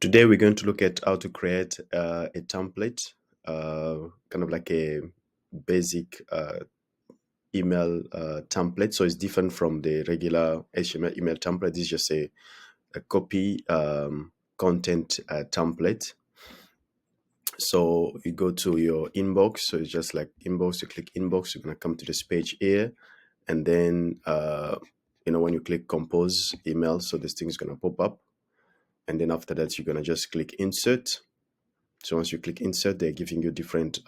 Today we're going to look at how to create a template, kind of like a basic email template. So it's different from the regular HTML email template. This is just a copy content template. So you go to your inbox. So it's just like inbox. You click inbox. You're gonna come to this page here, and then when you click compose email, so this thing is gonna pop up, and then after that you're gonna just click insert. So once you click insert, they're giving you different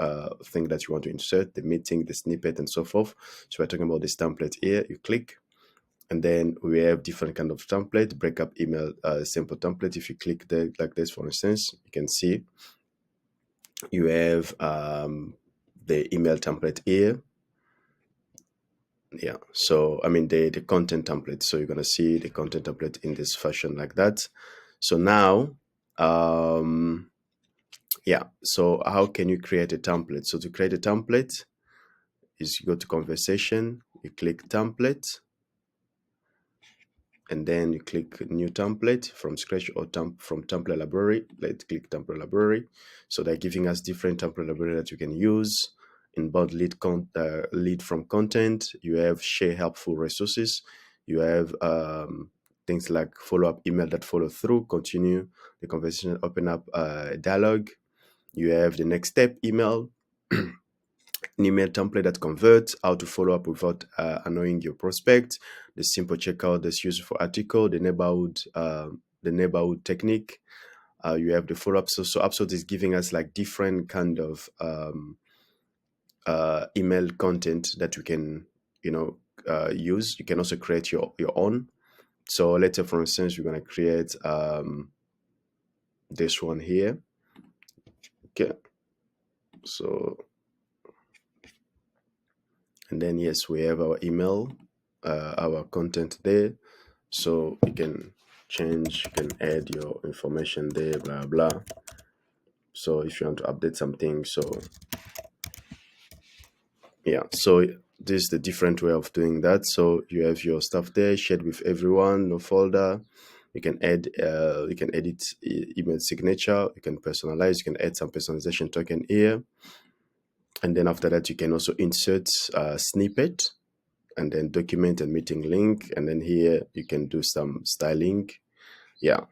thing that you want to insert, the meeting, the snippet, and so forth. So we're talking about this template here. You click, and then we have different kind of template, breakup email, simple template. If you click there like this, for instance, you can see you have the email template here. Yeah, so I mean the content template. So you're gonna see the content template in this fashion like that. So now, yeah, so how can you create a template? So to create a template is you go to conversation, you click template, and then you click new template from scratch or from template library. Let's click template library. So they're giving us different template library that you can use. Inbound lead from content. You have share helpful resources. You have things like follow-up email that follow through, continue the conversation, open up a dialogue. You have the next step email, an email template that converts, how to follow up without annoying your prospect, the simple checkout that's used for article, the neighborhood technique. You have the follow-up. So HubSpot is giving us like different kind of email content that you can, use. You can also create your own. So let's say, for instance, we're going to create this one here. Okay. So, and then yes, we have our email, our content there. So you can change, you can add your information there, blah blah. So if you want to update something, so yeah, so this is the different way of doing that. So you have your stuff there, shared with everyone, no folder. You can add, you can edit email signature, you can personalize, you can add some personalization token here. And then after that, you can also insert snippet, and then document and meeting link. And then here you can do some styling. Yeah.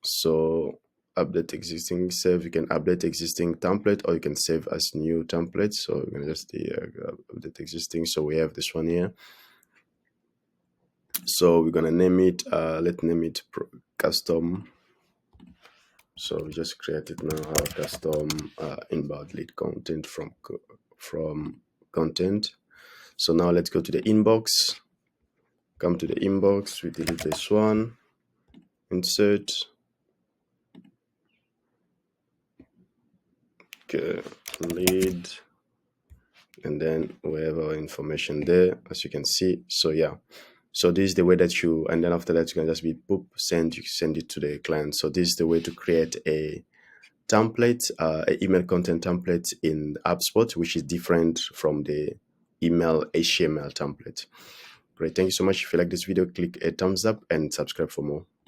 So update existing, save. You can update existing template, or you can save as new template. So we're gonna just update existing. So we have this one here. So we're gonna name it. Let's name it custom. So we just create it now. Our custom inbound lead content from content. So now let's go to the inbox. Come to the inbox. We delete this one. Insert. Okay, lead, and then we have our information there, as you can see. So yeah, so this is the way that you, and then after that you can just be boop, you send it to the client. So this is the way to create a template, a email content template in HubSpot, which is different from the email HTML template. Great, thank you so much. If you like this video, click a thumbs up and subscribe for more.